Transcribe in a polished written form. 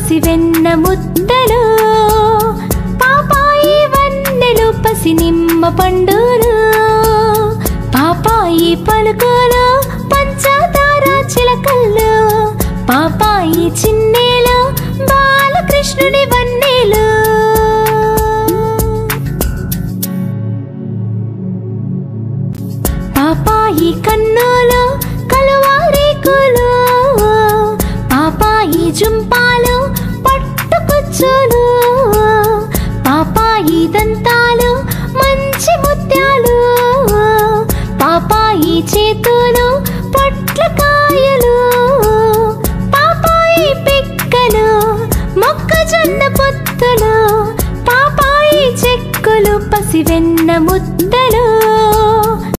పసివెన్న ముద్దలు, పాపాయి వన్నెలు పసి నిమ్మ పండులు, పాపాయి పలుకులు పంచదార చిలకలు, పాపాయి చిన్నేలు బాలకృష్ణుని వన్నెలు. పాపాయి కన్నులు కలువారేకులు, పాపాయి జుంపాలు పట్టుకొచ్చులు, పాపాయి దంతాలు మంచి ముత్యాలు, పాపాయి చేతులు పొట్లకాయలు, పాపాయి పిక్కలు మొక్కజొన్న పొత్తులు, పాపాయి చెక్కులు పసివెన్న ముద్దలు.